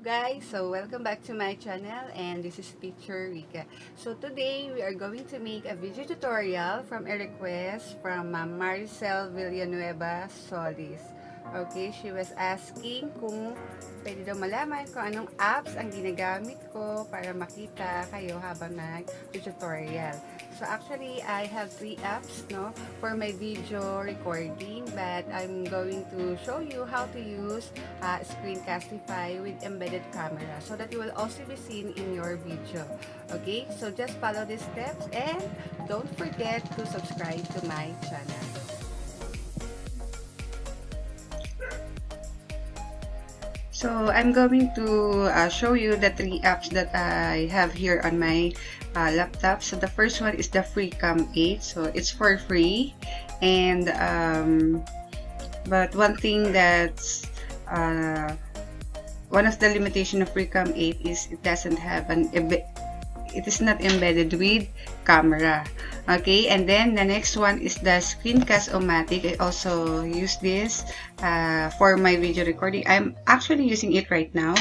guys, so welcome back to my channel, and this is Teacher Rika. So today we are going to make a video tutorial from a request from Maricel Villanueva Solis. Okay, she was asking kung pwede daw malaman kung anong apps ang ginagamit ko para makita kayo habang nag-tutorial. So actually, I have 3 apps for my video recording, but I'm going to show you how to use Screencastify with embedded camera so that you will also be seen in your video. Okay, so just follow these steps and don't forget to subscribe to my channel. So I'm going to show you the 3 apps that I have here on my laptop. So the first one is the Webcam 8. So it's for free, and but one thing that's one of the limitation of Webcam 8 is it doesn't have it is not embedded with camera. Okay, and then the next one is the Screencast-O-Matic. I also use this for my video recording. I'm actually using it right now.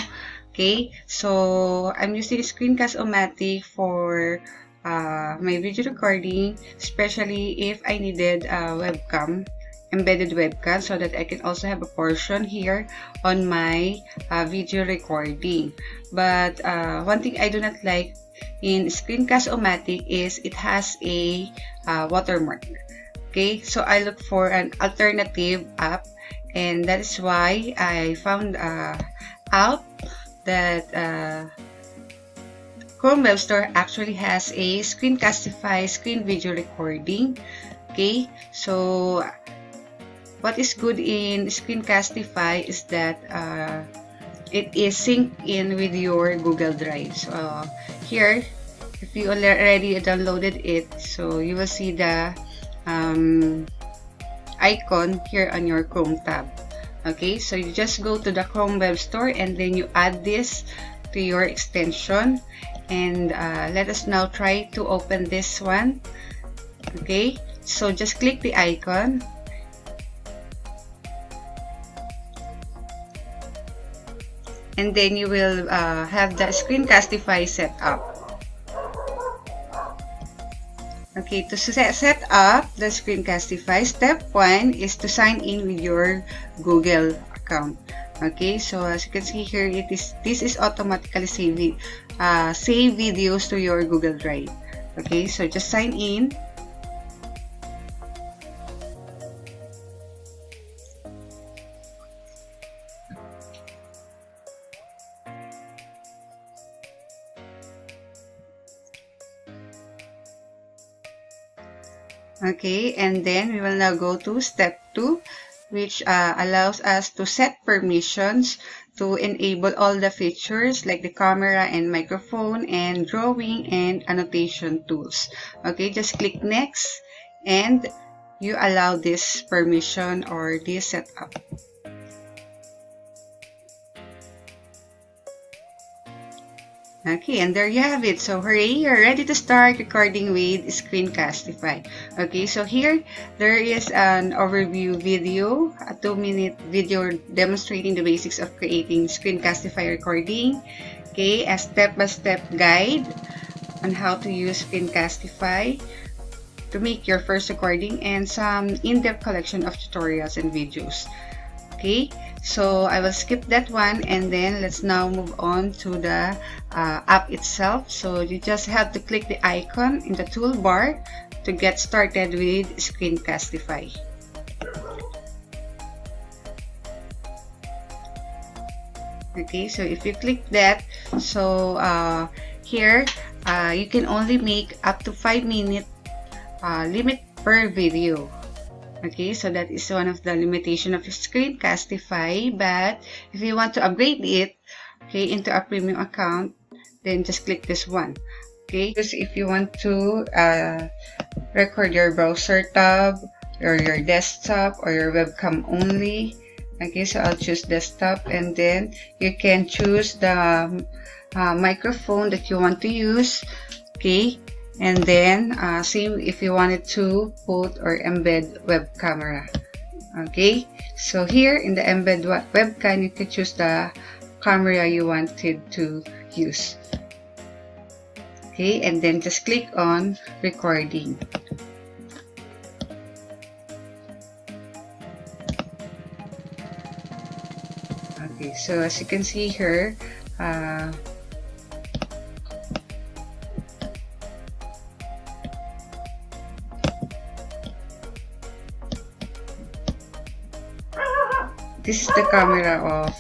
Okay, so I'm using Screencast-O-Matic for my video recording, especially if I needed a webcam, embedded webcam, so that I can also have a portion here on my video recording. But one thing I do not like in Screencast-O-Matic is it has a watermark. Okay, so I look for an alternative app, and that is why I found out that Chrome Web Store actually has a Screencastify screen video recording. Okay, so what is good in Screencastify is that it is synced in with your Google Drive. So here, if you already downloaded it, so you will see the icon here on your Chrome tab. Okay, so you just go to the Chrome Web Store and then you add this to your extension, and let us now try to open this one. Okay, so just click the icon. And then you will have the Screencastify set up. Okay, to set up the Screencastify, step 1 is to sign in with your Google account. Okay, so as you can see here, this is automatically save videos to your Google Drive. Okay, so just sign in. Okay, and then we will now go to step 2, which allows us to set permissions to enable all the features like the camera and microphone and drawing and annotation tools. Okay, just click next and you allow this permission or this setup. Okay, and there you have it. So, hooray! You're ready to start recording with Screencastify. Okay, so here, there is an overview video, a 2-minute video demonstrating the basics of creating Screencastify recording. Okay, a step-by-step guide on how to use Screencastify to make your first recording, and some in-depth collection of tutorials and videos. Okay, so I will skip that one, and then let's now move on to the app itself. So you just have to click the icon in the toolbar to get started with Screencastify. Okay, so if you click that, so here you can only make up to 5-minute limit per video. Okay, so that is one of the limitation of Screencastify, but if you want to upgrade it, okay, into a premium account, then just click this one. Okay, because if you want to record your browser tab or your desktop or your webcam only, okay, so I'll choose desktop, and then you can choose the microphone that you want to use. Okay, and then same if you wanted to put or embed web camera. Okay, so here in the embed webcam, you can choose the camera you wanted to use. Okay, and then just click on recording. Okay, so as you can see here, this is the camera of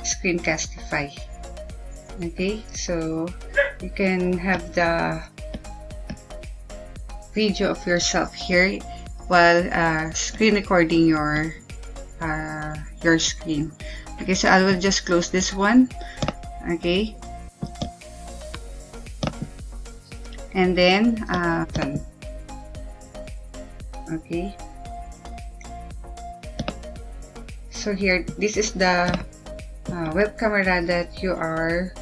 Screencastify. Okay, so you can have the video of yourself here while screen recording your screen. Okay, so I will just close this one. Okay, and then done. Okay, so here, this is the web camera that you are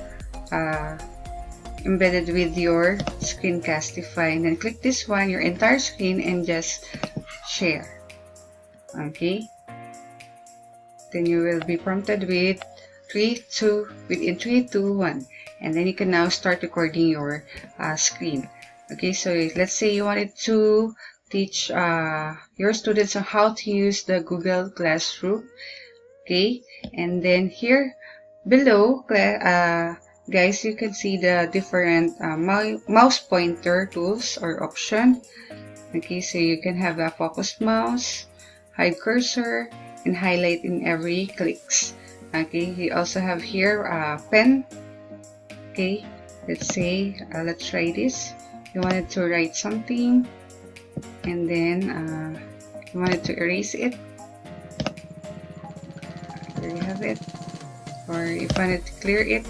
embedded with your Screencastify, and then click this one, your entire screen, and just share. Okay, then you will be prompted with within 3, 2, 1, and then you can now start recording your screen. Okay, so let's say you wanted to teach your students on how to use the Google Classroom. Okay, and then here below, guys, you can see the different mouse pointer tools or option. Okay, so you can have a focus mouse, hide cursor, and highlight in every clicks. Okay, you also have here a pen. Okay, let's say let's try this. You wanted to write something, and then you wanted to erase it. There you have it. Or if you wanted to clear it,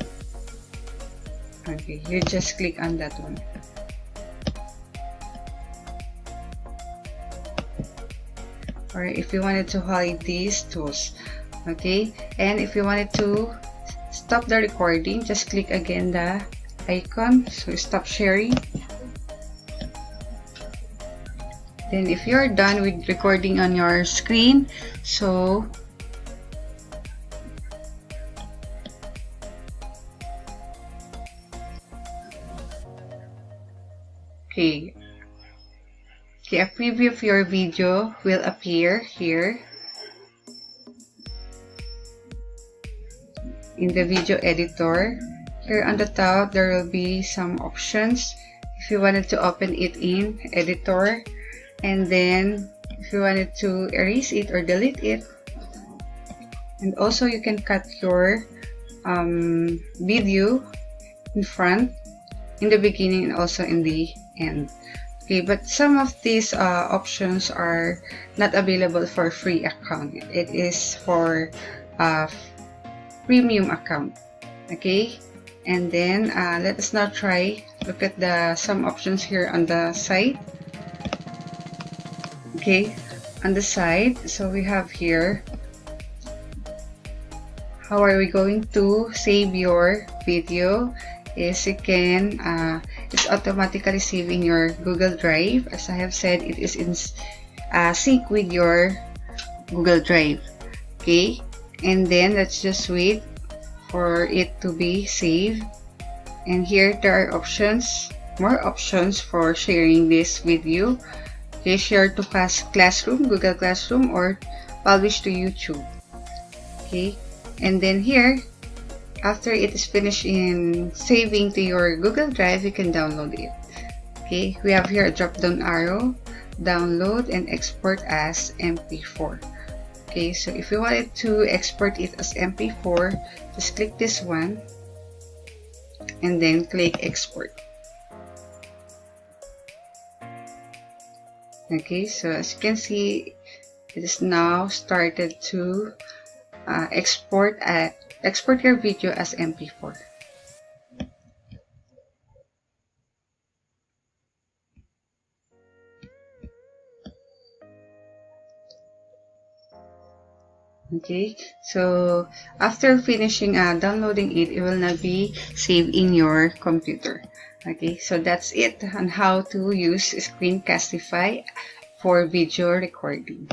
okay, you just click on that one. Or if you wanted to hide these tools, okay, and if you wanted to stop the recording, just click again the icon, so stop sharing. Then if you're done with recording on your screen, so okay, a preview of your video will appear here in the video editor. Here on the top, there will be some options if you wanted to open it in editor, and then if you wanted to erase it or delete it, and also you can cut your video in front, in the beginning, and also in the end. Okay, but some of these options are not available for free account. It is for premium account. Okay, and then let us now try look at some options here on the side. Okay, on the side, so we have here, how are we going to save your video? Is you can it's automatically saving your Google Drive. As I have said, it is in sync with your Google Drive. Okay, and then let's just wait for it to be saved. And here there are more options for sharing this video. Okay, share to Classroom, Google Classroom, or publish to YouTube. Okay, and then here, after it is finished in saving to your Google Drive, you can download it. Okay, we have here a drop down arrow, download and export as MP4. Okay, so if you wanted to export it as MP4, just click this one and then click export. Okay, so as you can see, it is now started to export your video as MP4. Okay, so after finishing downloading it, it will now be saved in your computer. Okay, so that's it on how to use Screencastify for video recording.